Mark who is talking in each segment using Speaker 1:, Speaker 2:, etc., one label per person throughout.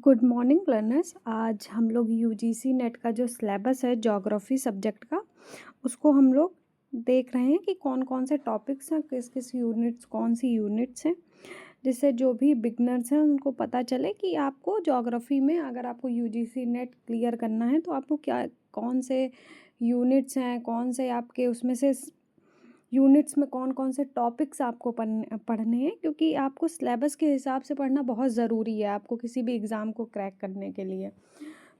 Speaker 1: Good morning learners. आज हम लोग यूजीसी नेट का जो सिलेबस है ज्योग्राफी सब्जेक्ट का, उसको हम लोग देख रहे हैं कि कौन कौन से टॉपिक्स हैं, किस किस यूनिट्स, कौन सी यूनिट्स हैं, जिससे जो भी बिगनर्स हैं उनको पता चले कि आपको ज्योग्राफी में अगर आपको यूजीसी नेट क्लियर करना है तो आपको क्या कौन से यूनिट्स हैं, कौन से आपके उसमें से यूनिट्स में कौन कौन से टॉपिक्स आपको पढ़ने हैं, क्योंकि आपको सिलेबस के हिसाब से पढ़ना बहुत ज़रूरी है आपको किसी भी एग्ज़ाम को क्रैक करने के लिए।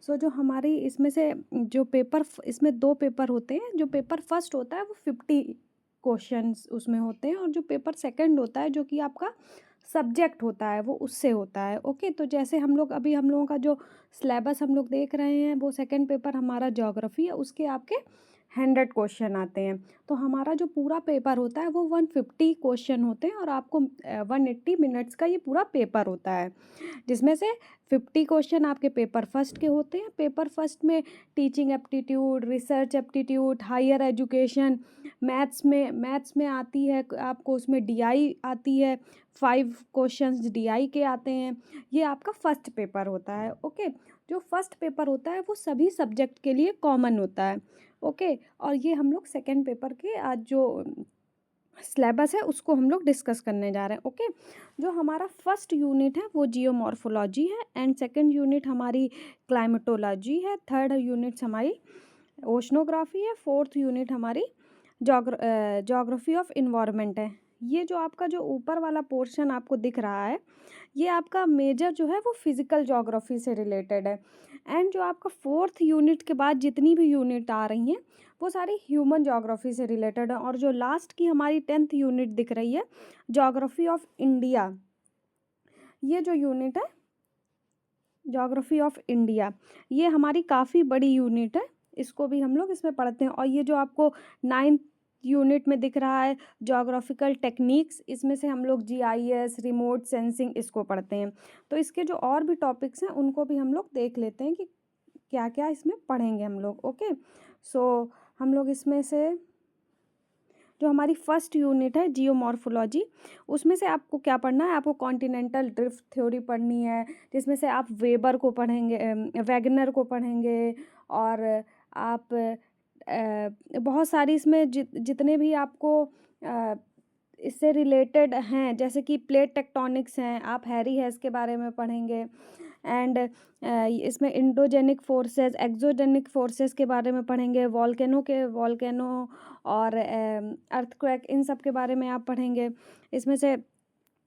Speaker 1: जो हमारी इसमें से जो पेपर इसमें 2 पेपर होते हैं। जो पेपर फर्स्ट होता है वो 50 क्वेश्चंस उसमें होते हैं, और जो पेपर सेकंड होता है जो कि आपका सब्जेक्ट होता है वो उससे होता है। ओके, तो जैसे हम लोगों का जो सिलेबस हम लोग देख रहे हैं वो सेकंड पेपर हमारा ज्योग्राफी है, उसके आपके 100 क्वेश्चन आते हैं। तो हमारा जो पूरा पेपर होता है वो 150 क्वेश्चन होते हैं, और आपको 180 मिनट्स का ये पूरा पेपर होता है, जिसमें से 50 क्वेश्चन आपके पेपर फर्स्ट के होते हैं। पेपर फर्स्ट में teaching aptitude, research aptitude, higher education, maths में आती है आपको, उसमें डीआई आती है, 5 क्वेश्चंस डीआई के आते हैं। ये आपका फर्स्ट पेपर होता है। ओके, जो फर्स्ट पेपर होता है वो सभी सब्जेक्ट के लिए कॉमन होता है। ओके, और ये हम लोग सेकेंड पेपर के आज जो सिलेबस है उसको हम लोग डिस्कस करने जा रहे हैं। ओके, जो हमारा फर्स्ट यूनिट है वो जियोमॉर्फोलॉजी है, एंड सेकंड यूनिट हमारी क्लाइमेटोलॉजी है, थर्ड यूनिट हमारी ओशनोग्राफी है, फोर्थ यूनिट हमारी ज्योग्राफी ऑफ इन्वायरमेंट है। ये जो आपका जो ऊपर वाला पोर्शन आपको दिख रहा है, ये आपका मेजर जो है वो फिजिकल ज्योग्राफी से रिलेटेड है। एंड जो आपका फोर्थ यूनिट के बाद जितनी भी यूनिट आ रही हैं वो सारी ह्यूमन ज्योग्राफी से रिलेटेड है। और जो लास्ट की हमारी 10th यूनिट दिख रही है, ज्योग्राफी ऑफ इंडिया, ये जो यूनिट है ज्योग्राफी ऑफ इंडिया, ये हमारी काफ़ी बड़ी यूनिट है, इसको भी हम लोग इसमें पढ़ते हैं। और ये जो आपको 9th यूनिट में दिख रहा है ज्योग्राफिकल टेक्निक्स, इसमें से हम लोग जीआईएस, रिमोट सेंसिंग इसको पढ़ते हैं। तो इसके जो और भी टॉपिक्स हैं उनको भी हम लोग देख लेते हैं कि क्या क्या इसमें पढ़ेंगे हम लोग। ओके, सो हम लोग इसमें से जो हमारी फर्स्ट यूनिट है जियोमॉर्फोलॉजी, उसमें से आपको क्या पढ़ना है, आपको कॉन्टिनेंटल ड्रिफ्ट थ्योरी पढ़नी है, जिसमें से आप वेबर को पढ़ेंगे, वैगनर को पढ़ेंगे, और आप बहुत सारी इसमें जितने भी आपको इससे रिलेटेड हैं, जैसे कि प्लेट टेक्टोनिक्स हैं, आप हैरी हेस के बारे में पढ़ेंगे। एंड इसमें इंडोजेनिक फोर्सेस, एक्सोजेनिक फोर्सेस के बारे में पढ़ेंगे, वॉल्केनो और अर्थक्वेक, इन सब के बारे में आप पढ़ेंगे। इसमें से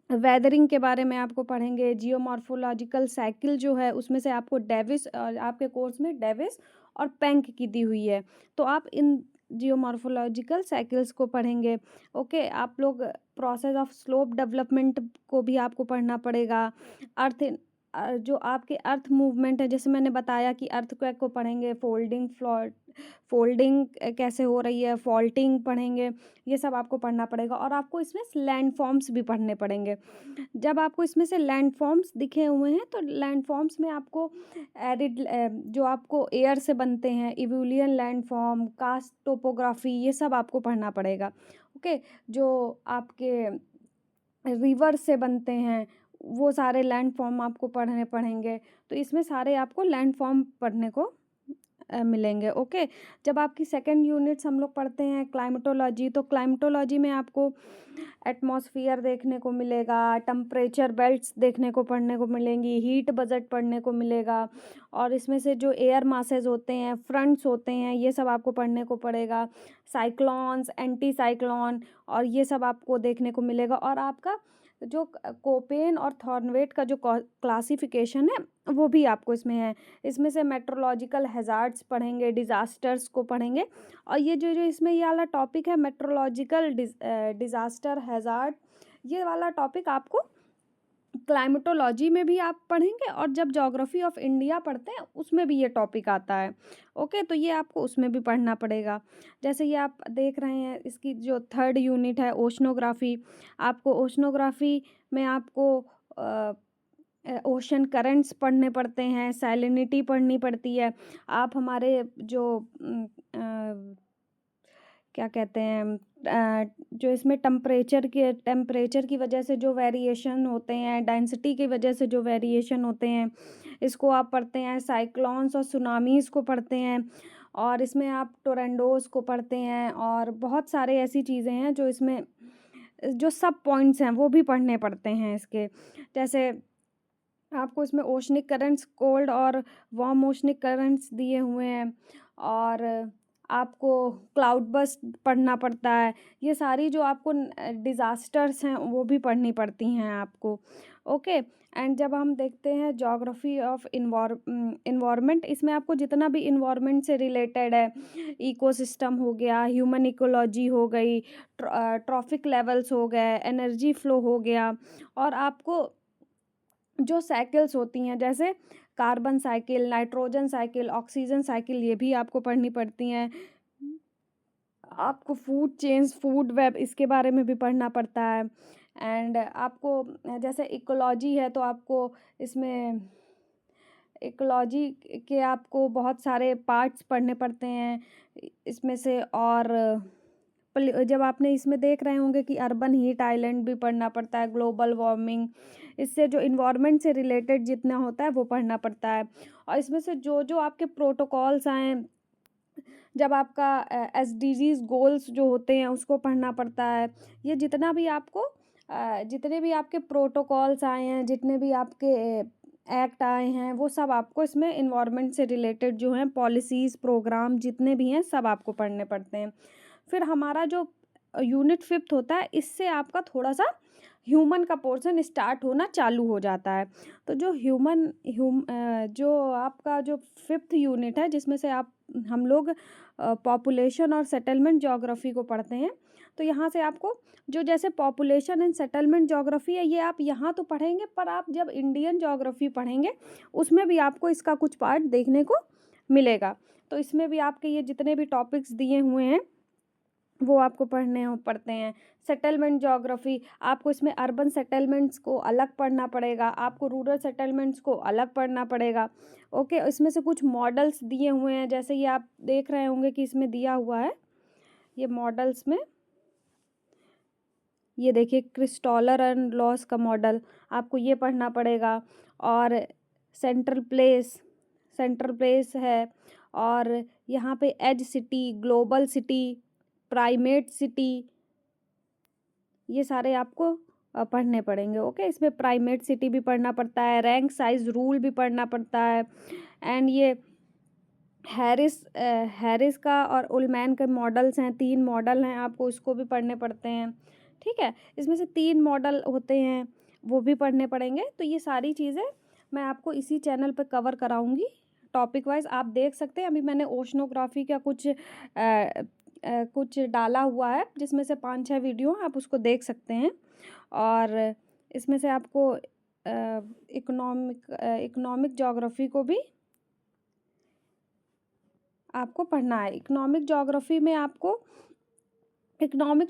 Speaker 1: वेदरिंग के बारे में आपको पढ़ेंगे। जियोमॉर्फोलॉजिकल साइकिल जो है उसमें से आपको डेविस, और आपके कोर्स में डेविस और पेंक की दी हुई है, तो आप इन जियोमॉर्फोलॉजिकल साइकिल्स को पढ़ेंगे। ओके, आप लोग प्रोसेस ऑफ स्लोप डेवलपमेंट को भी आपको पढ़ना पड़ेगा। अर्थ जो आपके अर्थ मूवमेंट है, जैसे मैंने बताया कि अर्थक्वेक को पढ़ेंगे, फोल्डिंग कैसे हो रही है, फॉल्टिंग पढ़ेंगे, ये सब आपको पढ़ना पड़ेगा। और आपको इसमें लैंडफॉर्म्स भी पढ़ने पड़ेंगे। जब आपको इसमें से लैंडफॉर्म्स दिखे हुए हैं तो लैंडफॉर्म्स में आपको एरिड, जो आपको एयर से बनते हैं, इवोलियन लैंडफॉर्म, कास्ट टोपोग्राफी, ये सब आपको पढ़ना पड़ेगा। ओके, जो आपके रिवर से बनते हैं वो सारे लैंडफॉर्म आपको पढ़ेंगे। तो इसमें सारे आपको लैंडफॉर्म पढ़ने को मिलेंगे। ओके, जब आपकी सेकंड यूनिट्स हम लोग पढ़ते हैं क्लाइमेटोलॉजी, तो क्लाइमेटोलॉजी में आपको एटमॉस्फेयर देखने को मिलेगा, टेम्परेचर बेल्ट्स देखने को पढ़ने को मिलेंगी, हीट बजट पढ़ने को मिलेगा, और इसमें से जो एयर मासेज होते हैं, फ्रंट्स होते हैं, ये सब आपको पढ़ने को पड़ेगा। साइक्लॉन्स, एंटी साइक्लॉन, और ये सब आपको देखने को मिलेगा। और आपका जो कोपेन और थॉर्नवेट का जो क्लासिफिकेशन है वो भी आपको इसमें है। इसमें से मेट्रोलॉजिकल हैज़ार्ड्स पढ़ेंगे, डिज़ास्टर्स को पढ़ेंगे। और ये जो जो इसमें ये वाला टॉपिक है मेट्रोलॉजिकल डिज़ास्टर हैज़ार्ड, ये वाला टॉपिक आपको क्लाइमेटोलॉजी में भी आप पढ़ेंगे, और जब ज्योग्राफी ऑफ इंडिया पढ़ते हैं उसमें भी ये टॉपिक आता है। ओके, तो ये आपको उसमें भी पढ़ना पड़ेगा। जैसे ये आप देख रहे हैं, इसकी जो थर्ड यूनिट है ओशनोग्राफी, आपको ओशनोग्राफी में आपको ओशन करंट्स पढ़ने पड़ते हैं, सैलिनिटी पढ़नी पड़ती है। आप हमारे जो क्या कहते हैं, जो इसमें टेम्परेचर की वजह से जो वेरिएशन होते हैं, डेंसिटी की वजह से जो वेरिएशन होते हैं, इसको आप पढ़ते हैं। साइक्लोन्स और सुनामीज़ को पढ़ते हैं, और इसमें आप टोरेंडोज़ को पढ़ते हैं, और बहुत सारे ऐसी चीज़ें हैं जो इसमें जो सब पॉइंट्स हैं वो भी पढ़ने पड़ते हैं इसके। जैसे आपको इसमें ओशनिक करंट्स, कोल्ड और वार्म ओशनिक करंट्स दिए हुए हैं, और आपको क्लाउड बर्स्ट पढ़ना पड़ता है। ये सारी जो आपको डिज़ास्टर्स हैं वो भी पढ़नी पड़ती हैं आपको। ओके। एंड जब हम देखते हैं ज्योग्राफी ऑफ इन्वायरमेंट, इसमें आपको जितना भी इन्वायरमेंट से रिलेटेड है, इकोसिस्टम हो गया, ह्यूमन इकोलॉजी हो गई, ट्रॉफिक लेवल्स हो गए, एनर्जी फ्लो हो गया, और आपको जो साइकिल्स होती हैं जैसे carbon cycle, nitrogen cycle, oxygen cycle, ये भी आपको पढ़नी पड़ती हैं। आपको फूड चेन्स, फूड वेब, इसके बारे में भी पढ़ना पड़ता है। एंड आपको जैसे इकोलॉजी है तो आपको इसमें इकोलॉजी के आपको बहुत सारे पार्ट्स पढ़ने पड़ते हैं इसमें से। और जब आपने इसमें देख रहे होंगे कि अर्बन हीट आइलैंड भी पढ़ना पड़ता है, ग्लोबल वार्मिंग, इससे जो इन्वायरमेंट से रिलेटेड जितना होता है वो पढ़ना पड़ता है। और इसमें से जो जो आपके प्रोटोकॉल्स आए, जब आपका SDGs गोल्स जो होते हैं उसको पढ़ना पड़ता है। ये जितना भी आपको जितने भी आपके प्रोटोकॉल्स आए हैं, जितने भी आपके एक्ट आए हैं, वो सब आपको इसमें इन्वायरमेंट से रिलेटेड जो हैं पॉलिसीज़, प्रोग्राम जितने भी हैं सब आपको पढ़ने पड़ते हैं। फिर हमारा जो यूनिट 5th होता है, इससे आपका थोड़ा सा ह्यूमन का पोर्शन स्टार्ट होना चालू हो जाता है। तो जो जो आपका जो 5th यूनिट है, जिसमें से हम लोग पॉपुलेशन और सेटलमेंट ज्योग्राफी को पढ़ते हैं। तो यहाँ से आपको जो जैसे पॉपुलेशन एंड सेटलमेंट ज्योग्राफी है, ये आप यहाँ तो पढ़ेंगे, पर आप जब इंडियन ज्योग्राफी पढ़ेंगे उसमें भी आपको इसका कुछ पार्ट देखने को मिलेगा। तो इसमें भी आपके ये जितने भी टॉपिक्स दिए हुए हैं वो आपको पढ़ते हैं। सेटलमेंट ज्योग्राफी, आपको इसमें अर्बन सेटलमेंट्स को अलग पढ़ना पड़ेगा, आपको रूरल सेटलमेंट्स को अलग पढ़ना पड़ेगा। ओके। इसमें से कुछ मॉडल्स दिए हुए हैं, जैसे ये आप देख रहे होंगे कि इसमें दिया हुआ है, ये मॉडल्स में ये देखिए, क्रिस्टॉलर एंड लॉस का मॉडल, आपको ये पढ़ना पड़ेगा। और सेंट्रल प्लेस है, और यहाँ पे edge city, global city, primate city, ये सारे आपको पढ़ने पड़ेंगे। ओके। इसमें प्राइमेट सिटी भी पढ़ना पड़ता है, रैंक साइज रूल भी पढ़ना पड़ता है। एंड ये हैरिस का और उलमैन के मॉडल्स हैं, 3 मॉडल हैं, आपको उसको भी पढ़ने पड़ते हैं। ठीक है। इसमें से 3 मॉडल होते हैं, वो भी पढ़ने पड़ेंगे। तो ये सारी चीज़ें मैं आपको इसी चैनल पे कवर कराऊंगी टॉपिक वाइज। आप देख सकते हैं, अभी मैंने ओशनोग्राफी का कुछ डाला हुआ है, जिसमें से 5-6 वीडियो आप उसको देख सकते हैं। और इसमें से आपको इकोनॉमिक ज्योग्राफी को भी आपको पढ़ना है। इकोनॉमिक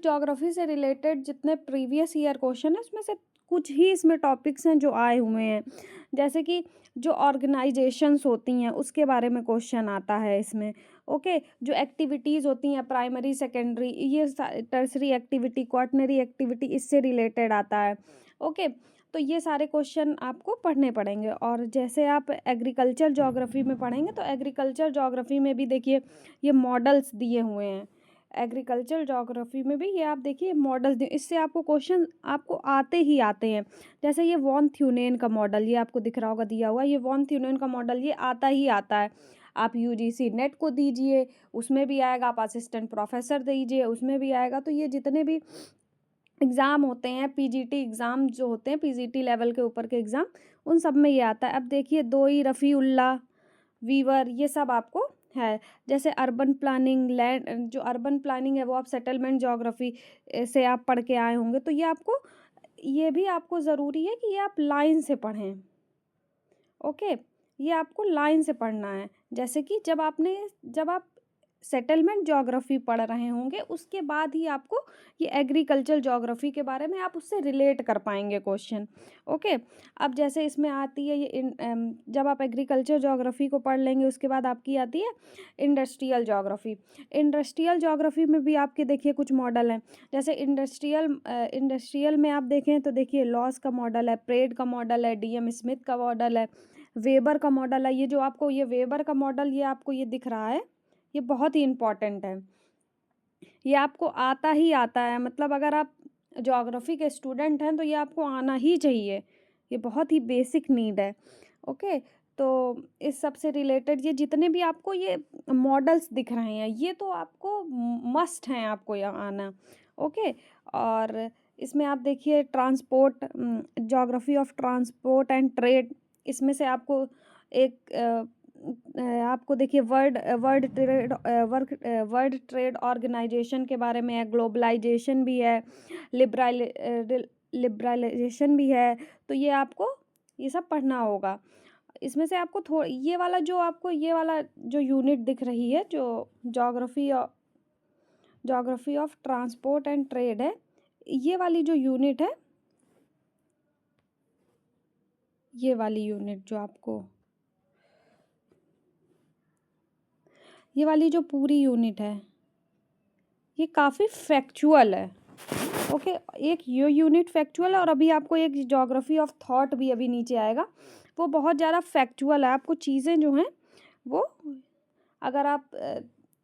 Speaker 1: ज्योग्राफी से रिलेटेड जितने प्रीवियस ईयर क्वेश्चन है, उसमें से कुछ ही इसमें टॉपिक्स हैं जो आए हुए हैं। जैसे कि जो ऑर्गेनाइजेशंस होती हैं उसके बारे में क्वेश्चन आता है इसमें। ओके। जो एक्टिविटीज़ होती हैं, प्राइमरी, सेकेंडरी, ये टर्सरी एक्टिविटी, क्वार्टनरी एक्टिविटी, इससे रिलेटेड आता है। ओके। तो ये सारे क्वेश्चन आपको पढ़ने पड़ेंगे। और जैसे आप एग्रीकल्चर ज्योग्राफी में पढ़ेंगे, तो एग्रीकल्चर ज्योग्राफी में भी देखिए ये मॉडल्स दिए हुए हैं। एग्रीकल्चर ज्योग्राफी में भी ये आप देखिए मॉडल्स दिए, इससे आपको क्वेश्चन आपको आते ही आते हैं। जैसे ये वॉन थ्यूनेन का मॉडल, ये आपको दिख रहा होगा दिया हुआ, ये वॉन थ्यूनेन का मॉडल, ये आता ही आता है। आप UGC नेट को दीजिए, उसमें भी आएगा। आप असिस्टेंट प्रोफेसर दीजिए, उसमें भी आएगा। तो ये जितने भी एग्ज़ाम होते हैं, PGT एग्ज़ाम जो होते हैं, PGT लेवल के ऊपर के एग्ज़ाम, उन सब में ये आता है। अब देखिए दोई, रफ़ीउल्लाह, वीवर, ये सब आपको है। जैसे अर्बन प्लानिंग, लैंड, जो अर्बन प्लानिंग है वो आप सेटलमेंट ज्योग्राफी से आप पढ़ के आए होंगे। तो ये भी आपको ज़रूरी है कि ये आप लाइन से पढ़ें। ओके। ये आपको लाइन से पढ़ना है। जैसे कि जब आप सेटलमेंट ज्योग्राफी पढ़ रहे होंगे, उसके बाद ही आपको ये एग्रीकल्चर ज्योग्राफी के बारे में आप उससे रिलेट कर पाएंगे क्वेश्चन। ओके, अब जैसे इसमें आती है ये जब आप एग्रीकल्चर ज्योग्राफी को पढ़ लेंगे उसके बाद आपकी आती है इंडस्ट्रियल ज्योग्राफी। इंडस्ट्रियल ज्योग्राफी में भी आपके देखिए कुछ मॉडल हैं, जैसे इंडस्ट्रियल में आप देखें तो देखिए लॉस का मॉडल है, प्रेड का मॉडल है, DM स्मिथ का मॉडल है, वेबर का मॉडल है। ये जो आपको ये वेबर का मॉडल ये आपको ये दिख रहा है, ये बहुत ही इम्पॉर्टेंट है, ये आपको आता ही आता है, मतलब अगर आप ज्योग्राफी के स्टूडेंट हैं तो ये आपको आना ही चाहिए, ये बहुत ही बेसिक नीड है। ओके, तो इस सब से रिलेटेड ये जितने भी आपको ये मॉडल्स दिख रहे हैं ये तो आपको मस्ट हैं, आपको यहाँ आना। ओके, और इसमें आप देखिए transport, geography of transport and trade, इसमें से आपको एक आपको देखिए वर्ल्ड ट्रेड ऑर्गेनाइजेशन के बारे में है, ग्लोबलाइजेशन भी है, लिबरलाइजेशन भी है, तो ये आपको ये सब पढ़ना होगा। इसमें से आपको ये वाला जो आपको ये वाला जो यूनिट दिख रही है जो geography of transport and trade है, ये वाली जो यूनिट है, ये वाली यूनिट जो आपको ये वाली जो पूरी यूनिट है ये काफ़ी फैक्चुअल है। ओके, एक ये यूनिट फैक्चुअल है और अभी आपको एक ज्योग्राफी ऑफ थॉट भी अभी नीचे आएगा, वो बहुत ज़्यादा फैक्चुअल है। आपको चीज़ें जो हैं वो अगर आप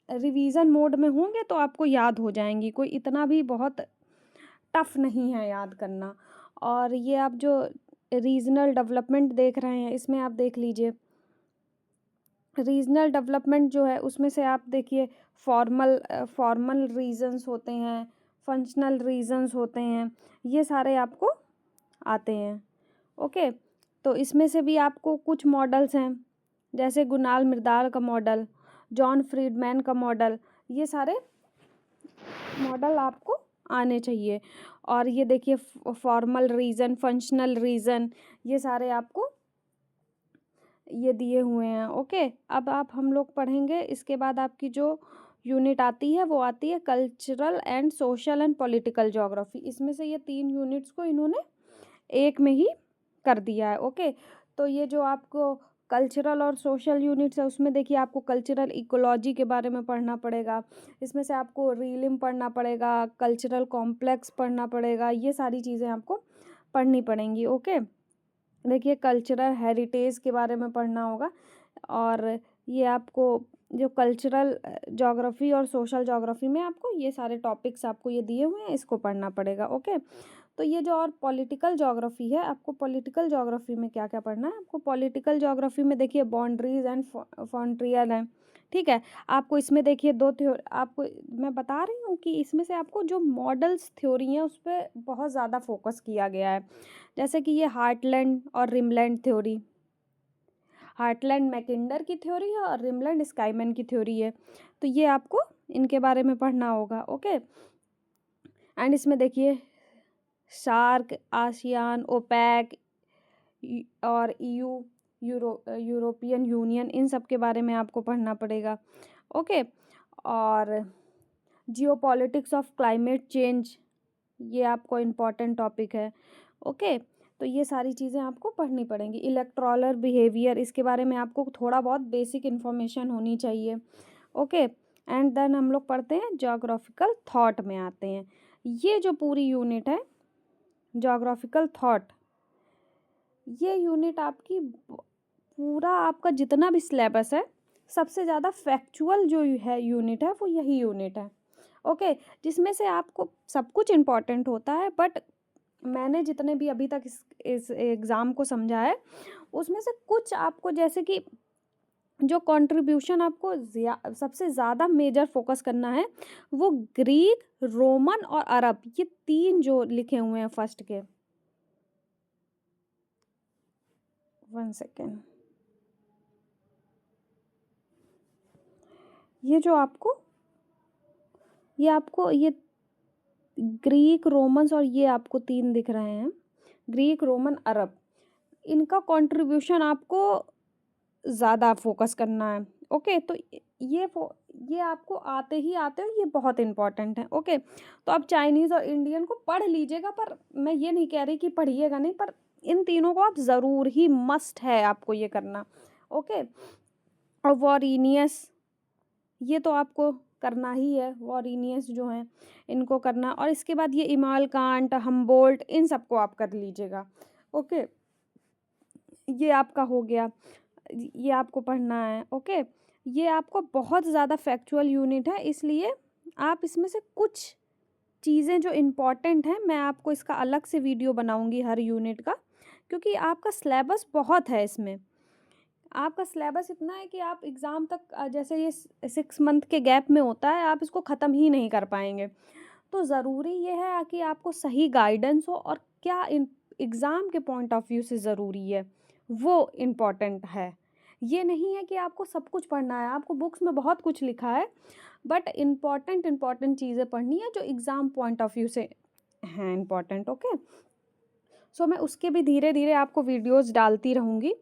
Speaker 1: रिवीजन मोड में होंगे तो आपको याद हो जाएंगी, कोई इतना भी बहुत टफ नहीं है याद करना। और ये आप जो रीजनल डेवलपमेंट देख रहे हैं इसमें आप देख लीजिए, रीजनल डेवलपमेंट जो है उसमें से आप देखिए फॉर्मल रीजन्स होते हैं, फंक्शनल रीजन्स होते हैं, ये सारे आपको आते हैं। ओके, तो इसमें से भी आपको कुछ मॉडल्स हैं, जैसे गुनाल मिर्दाल का मॉडल, जॉन फ्रीडमैन का मॉडल, ये सारे मॉडल आपको आने चाहिए। और ये देखिए फॉर्मल रीज़न, फंक्शनल रीज़न, ये सारे आपको ये दिए हुए हैं। ओके, अब आप हम लोग पढ़ेंगे इसके बाद आपकी जो यूनिट आती है वो आती है cultural and social and political geography. इसमें से ये 3 यूनिट्स को इन्होंने एक में ही कर दिया है। ओके, तो ये जो आपको कल्चरल और सोशल यूनिट्स है उसमें देखिए आपको कल्चरल इकोलॉजी के बारे में पढ़ना पड़ेगा, इसमें से आपको रीलिम पढ़ना पड़ेगा, कल्चरल कॉम्प्लेक्स पढ़ना पड़ेगा, ये सारी चीज़ें आपको पढ़नी पड़ेंगी। ओके, देखिए कल्चरल हेरिटेज के बारे में पढ़ना होगा, और ये आपको जो कल्चरल ज्योग्राफी और सोशल ज्योग्राफी में आपको ये सारे टॉपिक्स आपको ये दिए हुए हैं, इसको पढ़ना पड़ेगा। ओके, तो ये जो और पॉलिटिकल ज्योग्राफी है, आपको पॉलिटिकल ज्योग्राफी में क्या क्या पढ़ना है, आपको पॉलिटिकल ज्योग्राफी में देखिए बाउंड्रीज एंड फ्रंटियर है। ठीक है, आपको इसमें देखिए आपको मैं बता रही हूँ कि इसमें से आपको जो मॉडल्स थ्योरी हैं उस पर बहुत ज़्यादा फोकस किया गया है, जैसे कि ये हार्टलैंड और रिमलैंड थ्योरी, हार्टलैंड मैकिंडर की थ्योरी है और रिमलैंड स्काईमैन की थ्योरी है, तो ये आपको इनके बारे में पढ़ना होगा। ओके, एंड इसमें देखिए सार्क, आसियान, ओपेक और यूरोपियन यूनियन, इन सब के बारे में आपको पढ़ना पड़ेगा। ओके, और जियोपॉलिटिक्स ऑफ क्लाइमेट चेंज, ये आपको इम्पॉर्टेंट टॉपिक है। ओके, तो ये सारी चीज़ें आपको पढ़नी पड़ेंगी। इलेक्ट्रॉलर बिहेवियर, इसके बारे में आपको थोड़ा बहुत बेसिक इन्फॉर्मेशन होनी चाहिए। ओके, एंड देन हम लोग पढ़ते हैं ज्योग्राफिकल थॉट में आते हैं। ये जो पूरी यूनिट है ज्योग्राफिकल थॉट, ये यूनिट आपकी पूरा आपका जितना भी सिलेबस है सबसे ज़्यादा फैक्चुअल जो है यूनिट है वो यही यूनिट है। ओके, जिसमें से आपको सब कुछ इम्पॉर्टेंट होता है, बट मैंने जितने भी अभी तक इस एग्ज़ाम को समझा है उसमें से कुछ आपको, जैसे कि जो कंट्रीब्यूशन आपको सबसे ज़्यादा मेजर फोकस करना है वो ग्रीक, रोमन और अरब, ये 3 जो लिखे हुए हैं फर्स्ट के, 1 सेकेंड, ये जो आपको ये ग्रीक, रोमन्स और ये आपको 3 दिख रहे हैं, ग्रीक, रोमन, अरब, इनका कंट्रीब्यूशन आपको ज़्यादा फोकस करना है। ओके, तो ये ये आपको आते ही आते हो, ये बहुत इम्पोर्टेंट है। ओके, तो अब चाइनीज़ और इंडियन को पढ़ लीजिएगा, पर मैं ये नहीं कह रही कि पढ़िएगा नहीं, पर इन तीनों को आप ज़रूर ही मस्ट है आपको ये करना। ओके, और वॉरीनियस, ये तो आपको करना ही है, वॉरीनियस जो हैं इनको करना, और इसके बाद ये इमाल कांट, हमबोल्ट, इन सबको आप कर लीजिएगा। ओके, ये आपका हो गया, ये आपको पढ़ना है। ओके, ये आपको बहुत ज़्यादा फैक्चुअल यूनिट है, इसलिए आप इसमें से कुछ चीज़ें जो इम्पॉर्टेंट हैं, मैं आपको इसका अलग से वीडियो बनाऊंगी हर यूनिट का, क्योंकि आपका सिलेबस बहुत है इसमें। आपका सिलेबस इतना है कि आप एग्ज़ाम तक जैसे ये 6 मंथ के गैप में होता है, आप इसको ख़त्म ही नहीं कर पाएंगे। तो ज़रूरी ये है कि आपको सही गाइडेंस हो, और क्या एग्ज़ाम के पॉइंट ऑफ व्यू से ज़रूरी है वो इम्पॉर्टेंट है। ये नहीं है कि आपको सब कुछ पढ़ना है, आपको बुक्स में बहुत कुछ लिखा है, बट इम्पॉर्टेंट चीज़ें पढ़नी है जो एग्ज़ाम पॉइंट ऑफ व्यू से हैं इम्पॉर्टेंट। ओके, सो मैं उसके भी धीरे धीरे आपको वीडियोस डालती रहूँगी।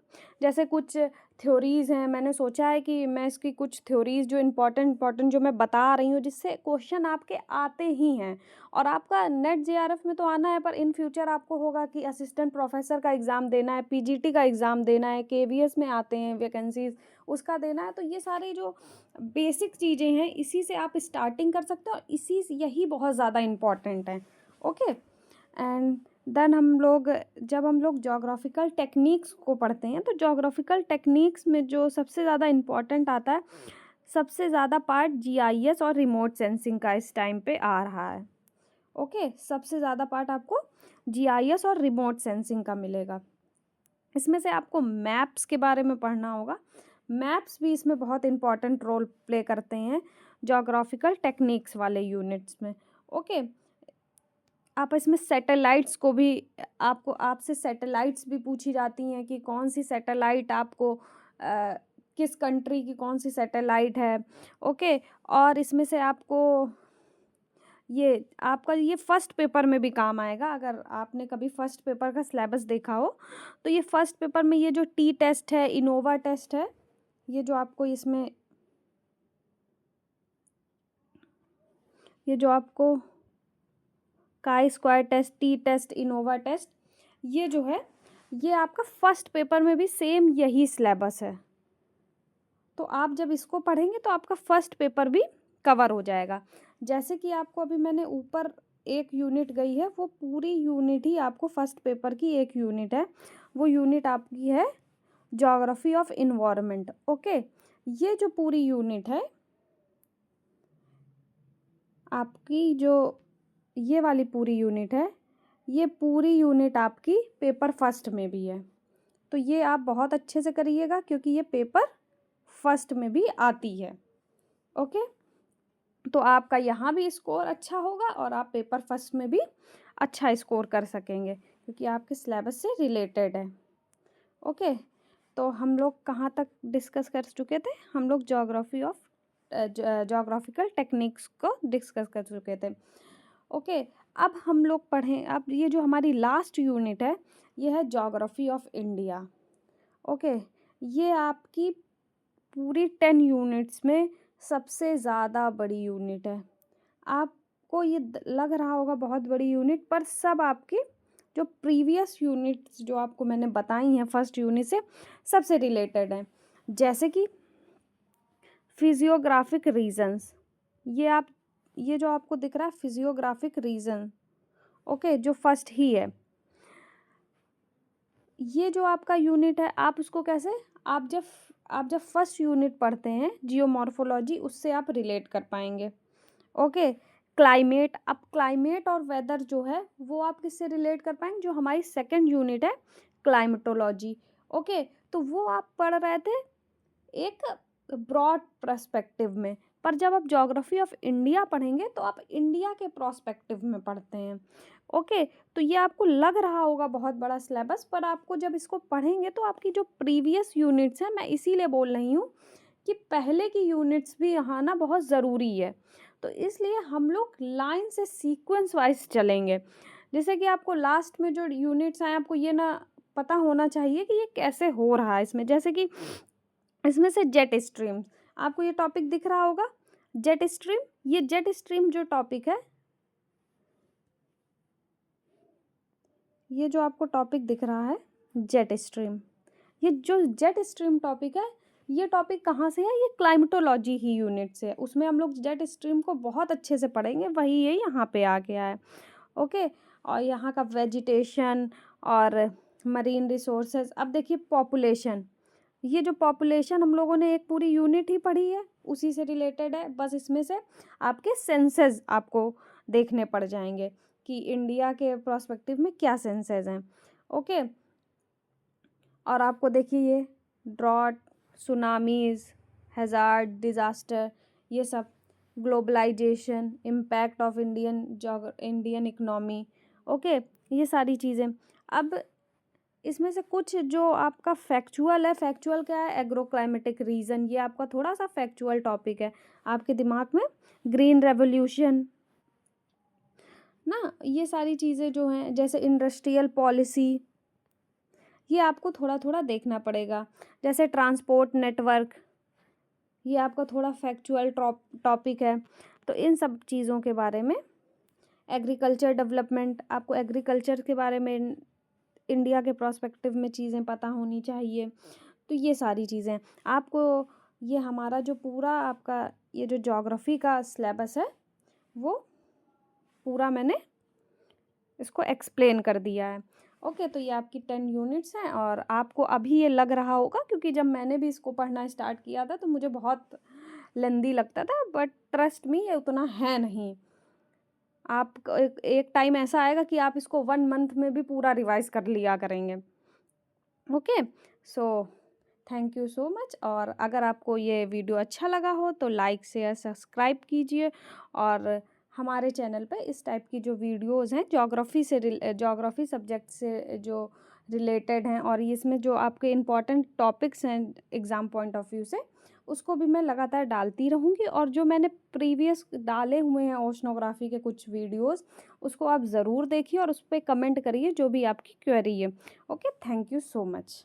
Speaker 1: जैसे कुछ थ्योरीज़ हैं, मैंने सोचा है कि मैं इसकी कुछ थ्योरीज़ जो इम्पॉर्टेंट जो मैं बता रही हूँ, जिससे क्वेश्चन आपके आते ही हैं, और आपका नेट जेआरएफ में तो आना है, पर इन फ्यूचर आपको होगा कि असिस्टेंट प्रोफेसर का एग्ज़ाम देना है, पीजीटी का एग्ज़ाम देना है, केवीएस में आते हैं वैकेंसीज़, उसका देना है। तो ये सारी जो बेसिक चीज़ें हैं, इसी से आप स्टार्टिंग कर सकते हो, और यही बहुत ज़्यादा इम्पॉर्टेंट है। ओके, एंड देन जब हम लोग जोग्राफिकल टेक्निक्स को पढ़ते हैं, तो जोग्राफिकल टेक्निक्स में जो सबसे ज़्यादा इम्पॉर्टेंट आता है, सबसे ज़्यादा पार्ट जीआईएस और रिमोट सेंसिंग का इस टाइम पे आ रहा है। ओके, सबसे ज़्यादा पार्ट आपको जीआईएस और रिमोट सेंसिंग का मिलेगा। इसमें से आपको मैप्स के बारे में पढ़ना होगा। मैप्स भी इसमें बहुत इम्पॉर्टेंट रोल प्ले करते हैं जोग्राफिकल टेक्निक्स वाले यूनिट्स में। ओके, आप इसमें सैटेलाइट्स को भी, आपसे सैटेलाइट्स भी पूछी जाती हैं कि कौन सी सैटेलाइट आपको किस कंट्री की कौन सी सैटेलाइट है। ओके, और इसमें से आपको आपका ये फर्स्ट पेपर में भी काम आएगा। अगर आपने कभी फर्स्ट पेपर का सिलेबस देखा हो, तो ये फर्स्ट पेपर में ये जो टी टेस्ट है, इनोवा टेस्ट है, ये जो आपको इसमें ये जो आपको chi square test, T test, ANOVA test, ये जो है, ये आपका फर्स्ट पेपर में भी सेम यही सिलेबस है। तो आप जब इसको पढ़ेंगे तो आपका फर्स्ट पेपर भी कवर हो जाएगा। जैसे कि आपको अभी मैंने ऊपर एक यूनिट गई है, वो पूरी यूनिट ही आपको फर्स्ट पेपर की एक यूनिट है, वो यूनिट आपकी है ज्योग्राफी ऑफ इन्वायरमेंट। ओके, ये जो पूरी यूनिट है आपकी, जो ये वाली पूरी यूनिट है, ये पूरी यूनिट आपकी पेपर फर्स्ट में भी है। तो ये आप बहुत अच्छे से करिएगा, क्योंकि ये पेपर फर्स्ट में भी आती है। ओके, तो आपका यहाँ भी स्कोर अच्छा होगा, और आप पेपर फर्स्ट में भी अच्छा स्कोर कर सकेंगे, क्योंकि आपके सिलेबस से रिलेटेड है। ओके, तो हम लोग कहाँ तक डिस्कस कर चुके थे? हम लोग जोग्राफिकल टेक्निक्स को डिस्कस कर चुके थे। ओके, अब हम लोग पढ़ें, अब ये जो हमारी लास्ट यूनिट है, ये है ज्योग्राफी ऑफ इंडिया। ओके, ये आपकी पूरी 10 यूनिट्स में सबसे ज़्यादा बड़ी यूनिट है। आपको ये लग रहा होगा बहुत बड़ी यूनिट, पर सब आपकी जो प्रीवियस यूनिट्स जो आपको मैंने बताई हैं फर्स्ट यूनिट से, सबसे रिलेटेड हैं। जैसे कि फिजियोग्राफिक रीजन्स, ये जो आपको दिख रहा है फिजियोग्राफिक रीजन, ओके, जो फर्स्ट ही है, ये जो आपका यूनिट है, आप उसको कैसे, आप जब फर्स्ट यूनिट पढ़ते हैं जियोमॉर्फोलॉजी, उससे आप रिलेट कर पाएंगे। ओके, क्लाइमेट, अब क्लाइमेट और वेदर जो है वो आप किससे रिलेट कर पाएंगे? जो हमारी सेकंड यूनिट है क्लाइमेटोलॉजी। ओके, तो वो आप पढ़ रहे थे एक ब्रॉड पर्सपेक्टिव में, पर जब आप ज्योग्राफी ऑफ इंडिया पढ़ेंगे तो आप इंडिया के पर्सपेक्टिव में पढ़ते हैं। ओके, तो ये आपको लग रहा होगा बहुत बड़ा सिलेबस, पर आपको जब इसको पढ़ेंगे तो आपकी जो प्रीवियस यूनिट्स हैं, मैं इसीलिए बोल रही हूँ कि पहले की यूनिट्स भी यहाँ ना बहुत ज़रूरी है। तो इसलिए हम लोग लाइन से सीक्वेंस वाइज चलेंगे, जैसे कि आपको लास्ट में जो यूनिट्स आए, आपको ये ना पता होना चाहिए कि ये कैसे हो रहा है इसमें। जैसे कि इसमें से जेट स्ट्रीम्स, आपको ये टॉपिक दिख रहा होगा, जेट स्ट्रीम, ये जेट स्ट्रीम जो टॉपिक है, ये जो आपको टॉपिक दिख रहा है जेट स्ट्रीम, ये जो जेट स्ट्रीम टॉपिक है, ये टॉपिक कहाँ से है? ये क्लाइमेटोलॉजी ही यूनिट से है। उसमें हम लोग जेट स्ट्रीम को बहुत अच्छे से पढ़ेंगे, वही ये यहाँ पे आ गया है। ओके, और यहाँ का वेजिटेशन और मरीन रिसोर्सेज। अब देखिए पॉपुलेशन, ये जो पॉपुलेशन हम लोगों ने एक पूरी यूनिट ही पढ़ी है, उसी से रिलेटेड है। बस इसमें से आपके सेंसेस आपको देखने पड़ जाएंगे कि इंडिया के प्रोस्पेक्टिव में क्या सेंसेस हैं। ओके, और आपको देखिए ये ड्रॉट, सुनामीज़, हैज़ार्ड, डिज़ास्टर, ये सब, globalization, impact of Indian economy. Okay, ये सारी चीज़ें। अब इसमें से कुछ जो आपका फैक्चुअल है, फैक्चुअल क्या है? एग्रोक्लाइमेटिक रीजन, ये आपका थोड़ा सा फैक्चुअल टॉपिक है आपके दिमाग में। ग्रीन रेवोल्यूशन ना, ये सारी चीज़ें जो हैं, जैसे इंडस्ट्रियल पॉलिसी, ये आपको थोड़ा थोड़ा देखना पड़ेगा। जैसे ट्रांसपोर्ट नेटवर्क, ये आपका थोड़ा फैक्चुअल टॉपिक है। तो इन सब चीज़ों के बारे में, एग्रीकल्चर डेवलपमेंट, आपको एग्रीकल्चर के बारे में इंडिया के प्रोस्पेक्टिव में चीज़ें पता होनी चाहिए। तो ये सारी चीज़ें आपको, ये हमारा जो पूरा आपका ये जो ज्योग्राफी का सिलेबस है, वो पूरा मैंने इसको एक्सप्लेन कर दिया है। ओके, तो ये आपकी 10 यूनिट्स हैं, और आपको अभी ये लग रहा होगा, क्योंकि जब मैंने भी इसको पढ़ना स्टार्ट किया था तो मुझे बहुत लेंदी लगता था, बट ट्रस्ट मी ये उतना है नहीं। आप एक टाइम ऐसा आएगा कि आप इसको 1 मंथ में भी पूरा रिवाइज कर लिया करेंगे। Okay, so thank you so much. और अगर आपको ये वीडियो अच्छा लगा हो तो लाइक शेयर सब्सक्राइब कीजिए, और हमारे चैनल पे इस टाइप की जो वीडियोस हैं ज्योग्राफी सब्जेक्ट से जो रिलेटेड हैं, और इसमें जो आपके इम्पॉर्टेंट टॉपिक्स हैं एग्ज़ाम पॉइंट ऑफ व्यू से, उसको भी मैं लगातार डालती रहूँगी। और जो मैंने प्रीवियस डाले हुए हैं ओशनोग्राफी के कुछ वीडियोस, उसको आप ज़रूर देखिए और उस पर कमेंट करिए जो भी आपकी क्वेरी है। Okay, thank you so much.